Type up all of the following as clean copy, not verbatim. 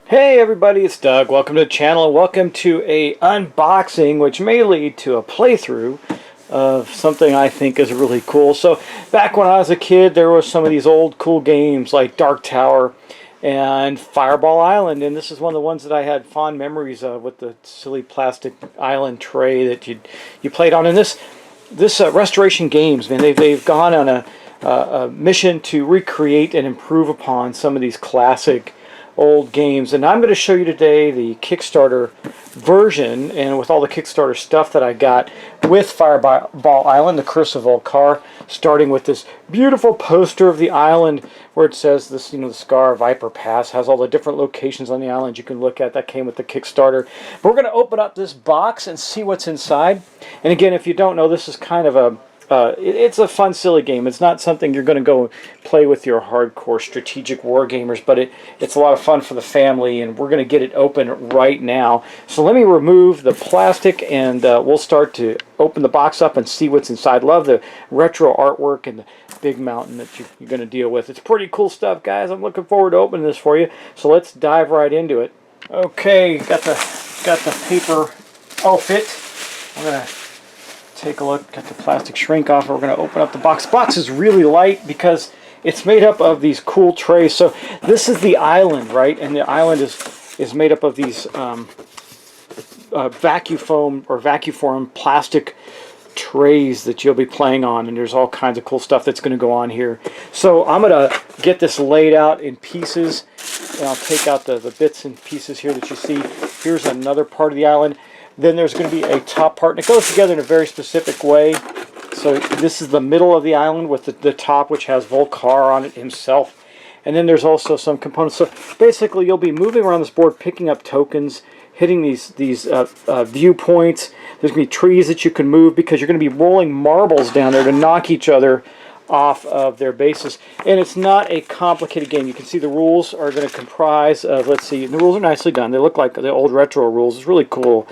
Hey everybody, it's Doug. Welcome to the channel and welcome to a unboxing which may lead to a playthrough of something I think is really cool. So back when I was a kid, there were some of these old cool games like Dark Tower and Fireball Island, and this is one of the ones that I had fond memories of with the silly plastic island tray that you played on. And this Restoration Games, man, they've gone on a mission to recreate and improve upon some of these classic old games, and I'm going to show you today the Kickstarter version, and with all the Kickstarter stuff that I got with Fireball Island, the Curse of Volcar, starting with this beautiful poster of the island where it says this, the Scar Viper Pass has all the different locations on the island you can look at that came with the Kickstarter. But we're going to open up this box and see what's inside. And again, if you don't know, this is kind of a it's a fun, silly game. It's not something you're going to go play with your hardcore strategic war gamers, but it's a lot of fun for the family, and we're going to get it open right now. So let me remove the plastic, and we'll start to open the box up and see what's inside. Love the retro artwork and the big mountain that you're going to deal with. It's pretty cool stuff, guys. I'm looking forward to opening this for you. So let's dive right into it. Okay, got the paper outfit. I'm going to take a look, get the plastic shrink off. We're going to open up the box. The box is really light because it's made up of these cool trays. So this is the island, right? And the island is made up of these vacuum-formed plastic trays that you'll be playing on, and there's all kinds of cool stuff that's going to go on here. So I'm going to get this laid out in pieces, and I'll take out the bits and pieces here that you see. Here's another part of the island. Then there's going to be a top part, and it goes together in a very specific way. So this is the middle of the island with the top, which has Volcar on it himself. And then there's also some components. So basically, you'll be moving around this board, picking up tokens, hitting these viewpoints. There's going to be trees that you can move because you're going to be rolling marbles down there to knock each other off of their bases. And it's not a complicated game. You can see the rules are going to comprise of, let's see, the rules are nicely done. They look like the old retro rules. It's really cool.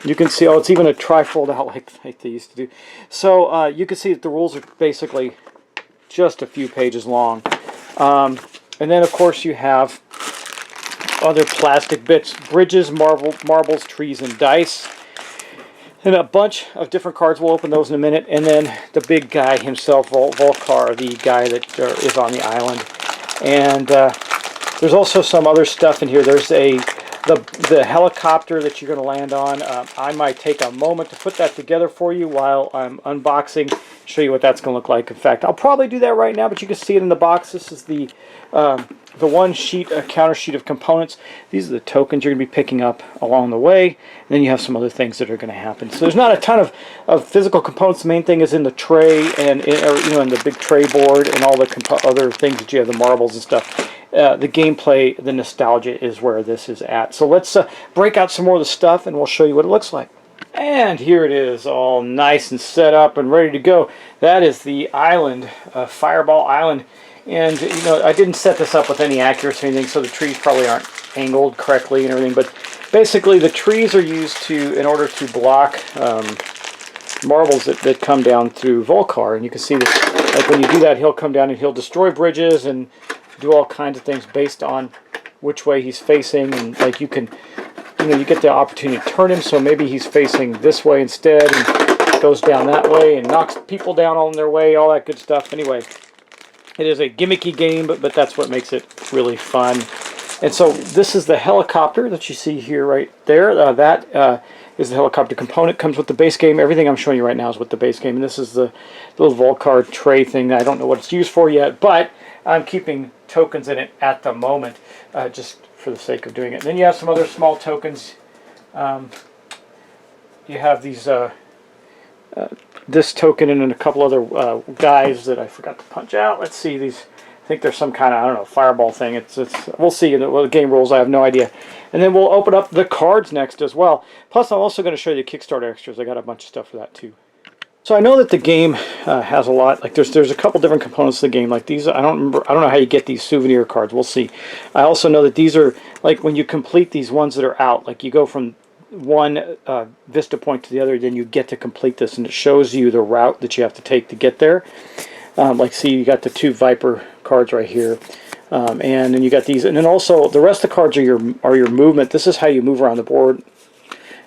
You can see, it's even a trifold out like they used to do. So you can see that the rules are basically just a few pages long. And then, of course, you have other plastic bits, bridges, marbles, trees, and dice. And a bunch of different cards. We'll open those in a minute. And then the big guy himself, Volcar, the guy that is on the island. And there's also some other stuff in here. There's the helicopter that you're going to land on. I might take a moment to put that together for you while I'm unboxing, show you what that's going to look like. In fact, I'll probably do that right now, but you can see it in the box. This is the one sheet, a counter sheet of components. These are the tokens you're going to be picking up along the way. And then you have some other things that are going to happen. So there's not a ton of physical components. The main thing is in the tray and in the big tray board and all the other things that you have, the marbles and stuff. The gameplay, the nostalgia is where this is at. So let's break out some more of the stuff and we'll show you what it looks like. And here it is, all nice and set up and ready to go. That is the island, Fireball Island. And, I didn't set this up with any accuracy or anything, so the trees probably aren't angled correctly and everything. But basically, the trees are used in order to block marbles that come down through Volcar. And you can see that, like, when you do that, he'll come down and he'll destroy bridges and do all kinds of things based on which way he's facing. And, like, you can, you get the opportunity to turn him, so maybe he's facing this way instead and goes down that way and knocks people down on their way, all that good stuff. Anyway, it is a gimmicky game, but that's what makes it really fun. And so this is the helicopter that you see here right there. That is the helicopter component. Comes with the base game. Everything I'm showing you right now is with the base game. And this is the little Volcar tray thing. I don't know what it's used for yet, but I'm keeping tokens in it at the moment, just for the sake of doing it. And then you have some other small tokens. You have these this token and then a couple other guys that I forgot to punch out. Let's see these. I think there's some kind of, I don't know, fireball thing. It's we'll see in the game rules. I have no idea. And then we'll open up the cards next as well. Plus, I'm also going to show you the Kickstarter extras. I got a bunch of stuff for that too. So I know that the game has a lot. Like there's a couple different components of the game. Like these, I don't know how you get these souvenir cards. We'll see. I also know that these are like when you complete these ones that are out. Like you go from one vista point to the other, then you get to complete this, and it shows you the route that you have to take to get there. Like see, you got the two Viper cards right here. And then you got these, and then also the rest of the cards are your movement. This is how you move around the board.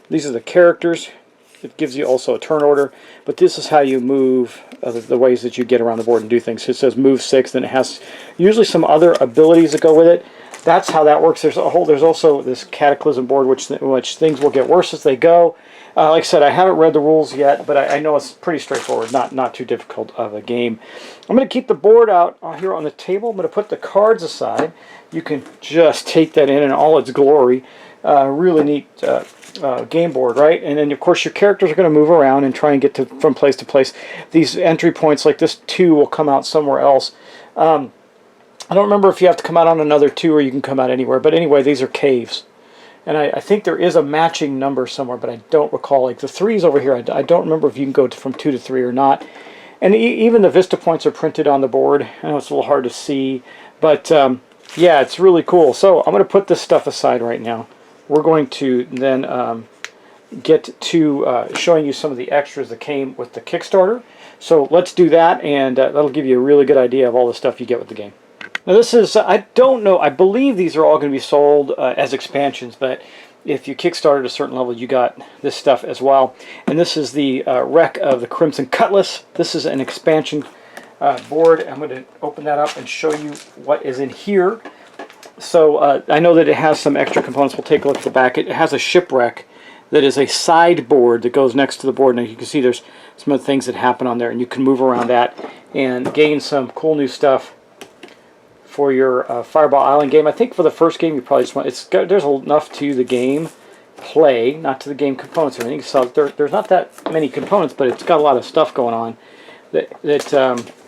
These are the characters. It gives you also a turn order, but this is how you move, the ways that you get around the board and do things. So it says move 6, then it has usually some other abilities that go with it. That's how that works. There's also this Cataclysm board, which things will get worse as they go. Like I said, I haven't read the rules yet, but I know it's pretty straightforward, not too difficult of a game. I'm going to keep the board out here on the table. I'm going to put the cards aside. You can just take that in all its glory. Really neat game board, right? And then, of course, your characters are going to move around and try and get from place to place. These entry points, like this 2, will come out somewhere else. I don't remember if you have to come out on another 2 or you can come out anywhere. But anyway, these are caves. And I think there is a matching number somewhere, but I don't recall. Like the 3s over here, I don't remember if you can go from 2 to 3 or not. And even the Vista points are printed on the board. I know it's a little hard to see, but yeah, it's really cool. So I'm going to put this stuff aside right now. We're going to then get to showing you some of the extras that came with the Kickstarter. So let's do that, and that'll give you a really good idea of all the stuff you get with the game. Now this is, I don't know, I believe these are all going to be sold as expansions, but if you kickstarted at a certain level, you got this stuff as well. And this is the wreck of the Crimson Cutlass. This is an expansion board. I'm going to open that up and show you what is in here. So I know that it has some extra components. We'll take a look at the back. It has a shipwreck that is a sideboard that goes next to the board. Now you can see there's some of the things that happen on there, and you can move around that and gain some cool new stuff for your Fireball Island game. I think for the first game you probably just want, there's enough to the game play, not to the game components or anything. So there's not that many components, but it's got a lot of stuff going on that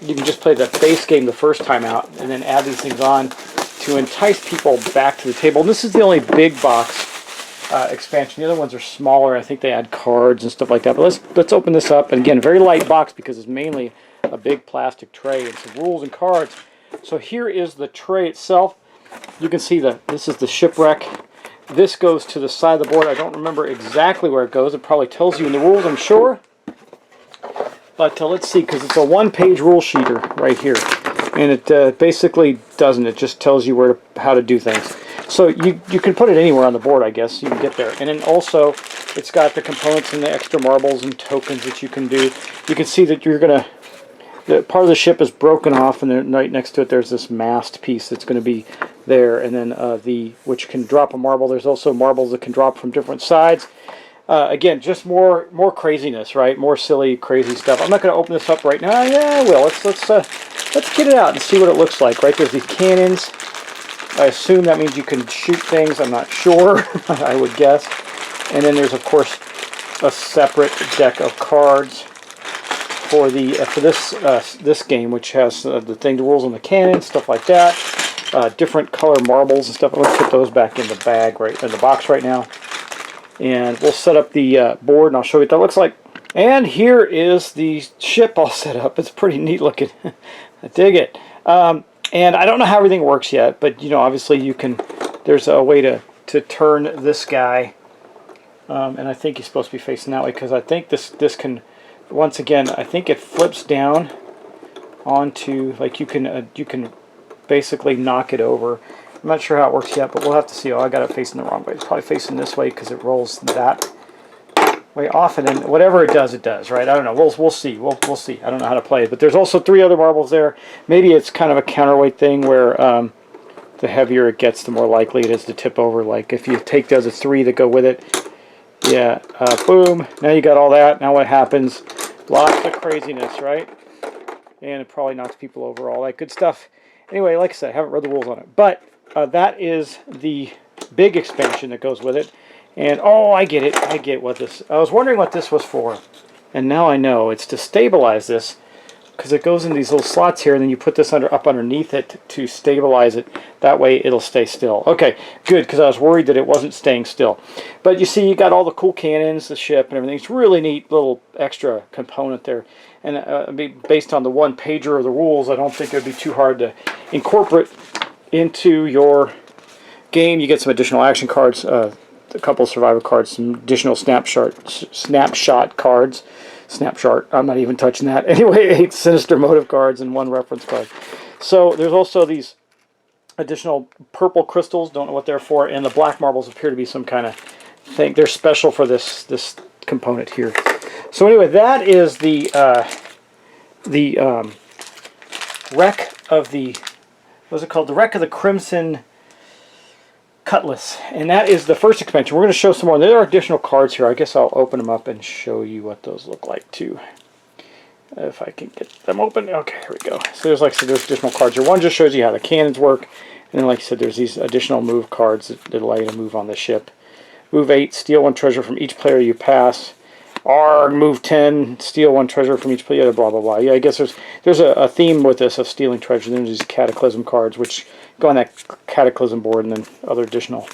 you can just play the base game the first time out and then add these things on to entice people back to the table. And this is the only big box expansion. The other ones are smaller. I think they add cards and stuff like that. But let's open this up. And again, very light box because it's mainly a big plastic tray and some rules and cards. So here is the tray itself. You can see that this is the shipwreck. This goes to the side of the board. I don't remember exactly where it goes. It probably tells you in the rules, I'm sure. But let's see, because it's a one-page rule sheeter right here. And it basically doesn't. It just tells you how to do things. So you can put it anywhere on the board, I guess. You can get there. And then also, it's got the components and the extra marbles and tokens that you can do. You can see that you're going to... part of the ship is broken off, and then right next to it there's this mast piece that's going to be there, and then which can drop a marble. There's also marbles that can drop from different sides. Again, just more craziness, right? More silly, crazy stuff. I'm not going to open this up right now. Yeah, I will. Let's get it out and see what it looks like. Right, there's these cannons. I assume that means you can shoot things. I'm not sure. I would guess. And then there's of course a separate deck of cards for this game, which has the rules on the cannon, stuff like that, different color marbles and stuff. I'm going to put those back in the bag, right in the box right now, and we'll set up the board, and I'll show you what that looks like. And here is the ship all set up. It's pretty neat looking. I dig it. And I don't know how everything works yet, but you know, obviously you can. There's a way to turn this guy, and I think he's supposed to be facing that way because I think this can. Once again, I think it flips down onto, like you can basically knock it over. I'm not sure how it works yet, but we'll have to see. Oh, I got it facing the wrong way. It's probably facing this way because it rolls that way off, and then whatever it does, right? I don't know. We'll see. We'll see. I don't know how to play it, but there's also 3 other marbles there. Maybe it's kind of a counterweight thing where the heavier it gets, the more likely it is to tip over. Like if you take the other 3 that go with it. Yeah, boom. Now you got all that. Now what happens? Lots of craziness, right? And it probably knocks people over, all that good stuff. Anyway, like I said, I haven't read the rules on it. But that is the big expansion that goes with it. And, oh, I get it. I get what this... I was wondering what this was for. And now I know. It's to stabilize this. Because it goes in these little slots here, and then you put this up underneath it to stabilize it. That way it'll stay still. Okay, good, because I was worried that it wasn't staying still. But you see, you got all the cool cannons, the ship, and everything. It's a really neat little extra component there. And based on the one-pager of the rules, I don't think it would be too hard to incorporate into your game. You get some additional action cards, a couple of survivor cards, some additional snapshot cards. Snapshot, I'm not even touching that. Anyway, 8 sinister motive cards and 1 reference card. So there's also these Additional purple crystals, don't know what they're for, and the black marbles appear to be some kind of thing. They're special for this component here. So anyway, that is the wreck of the, what's it called? The Wreck of the Crimson Cutlass, and that is the first expansion. We're going to show some more. There are additional cards here. I guess I'll open them up and show you what those look like too. If I can get them open. Okay, here we go. So there's, like I said, there's additional cards here. One just shows you how the cannons work, and then, like I said, there's these additional move cards that allow you to move on the ship. Move 8, steal 1 treasure from each player you pass. Or move 10, steal 1 treasure from each player. Blah blah blah. Yeah, I guess there's a theme with this of stealing treasure. Then there's these cataclysm cards, which go on that cataclysm board, and then other additional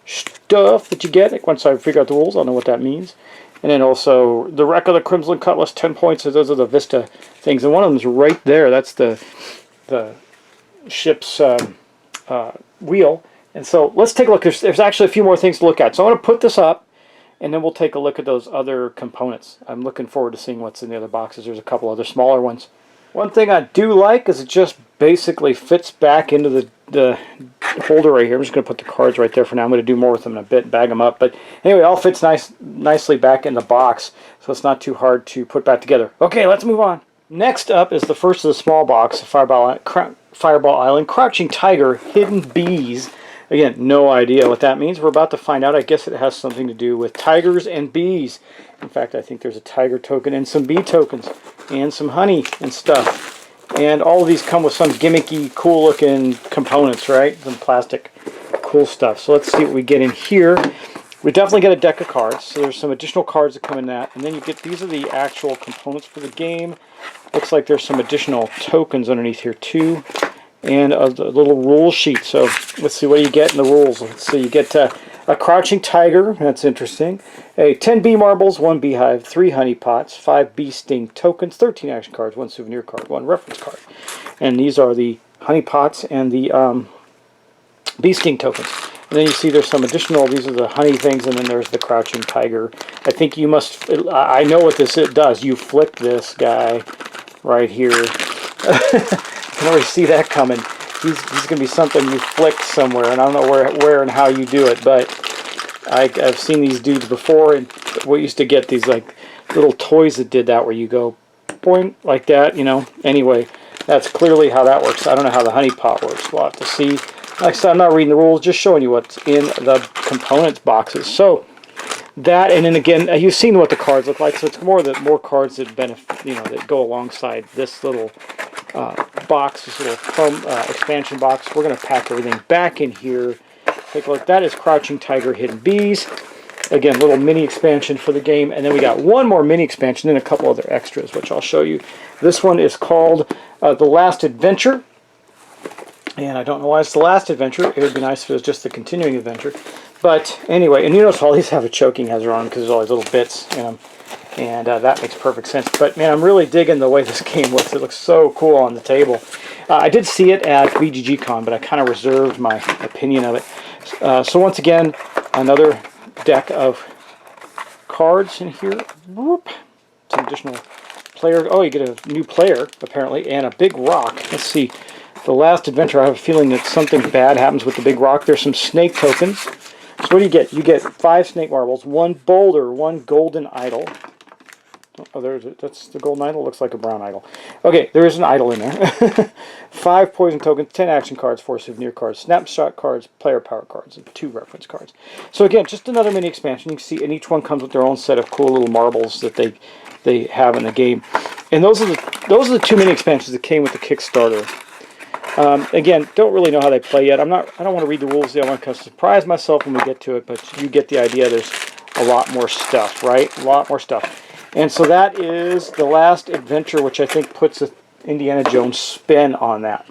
stuff that you get. Like, once I figure out the rules, I'll know what that means. And then also the Wreck of the Crimson Cutlass, 10 points. So those are the Vista things, and one of them is right there. That's the ship's wheel. And so let's take a look. There's actually a few more things to look at. So I'm going to put this up, and then we'll take a look at those other components. I'm looking forward to seeing what's in the other boxes. There's a couple other smaller ones. One thing I do like is it just basically fits back into the holder right here. I'm just going to put the cards right there for now. I'm going to do more with them in a bit, bag them up. But anyway, it all fits nicely back in the box, so it's not too hard to put back together. Okay, let's move on. Next up is the first of the small box, Fireball Island, Crouching Tiger, Hidden Bees. Again, no idea what that means. We're about to find out. I guess it has something to do with tigers and bees. In fact, I think there's a tiger token and some bee tokens and some honey and stuff. And all of these come with some gimmicky, cool-looking components, right? Some plastic cool stuff. So let's see what we get in here. We definitely get a deck of cards. So there's some additional cards that come in that. And then you get, these are the actual components for the game. Looks like there's some additional tokens underneath here too. And a little rule sheet. So let's see, what do you get in the rules? Let's see, you get a Crouching Tiger, that's interesting. 10 bee marbles, 1 beehive, 3 honey pots, 5 bee sting tokens, 13 action cards, 1 souvenir card, 1 reference card. And these are the honey pots and the bee sting tokens. And then you see there's some additional, these are the honey things, and then there's the Crouching Tiger. I think you must, I know what this does. You flick this guy right here. I can already see that coming. He's going to be something you flick somewhere, and I don't know where and how you do it, but I've seen these dudes before, and we used to get these like little toys that did that, where you go boing like that, you know. Anyway, that's clearly how that works. I don't know how the honey pot works. We'll have to see. Like I said, I'm not reading the rules, just showing you what's in the components boxes. So that, and then again, you've seen what the cards look like, so it's more cards that benefit, you know, that go alongside this little box, this little foam expansion box. We're going to pack everything back in here. Take a look. That is Crouching Tiger, Hidden Bees. Again, little mini expansion for the game. And then we got one more mini expansion and a couple other extras, which I'll show you. This one is called The Last Adventure. And I don't know why it's The Last Adventure. It would be nice if it was just the continuing adventure. But anyway, and you notice all these have a choking hazard on them because there's all these little bits in them. And that makes perfect sense. But man, I'm really digging the way this game looks. It looks so cool on the table. I did see it at BGG-Con, but I kind of reserved my opinion of it. So once again, another deck of cards in here. Whoop. Some additional player. Oh, you get a new player, apparently, and a big rock. Let's see. The Last Adventure, I have a feeling that something bad happens with the big rock. There's some snake tokens. So what do you get? You get 5 snake marbles, 1 boulder, 1 golden idol. Oh, that's the golden idol. Looks like a brown idol. Okay, there is an idol in there. 5 poison tokens, 10 action cards, 4 souvenir cards, snapshot cards, player power cards, and 2 reference cards. So again, just another mini expansion. You can see, and each one comes with their own set of cool little marbles that they have in the game. And those are the 2 mini expansions that came with the Kickstarter. Again, don't really know how they play yet. I don't want to read the rules. I want to surprise myself when we get to it, but you get the idea. There's a lot more stuff, right? A lot more stuff. And so that is The Last Adventure, which I think puts an Indiana Jones spin on that.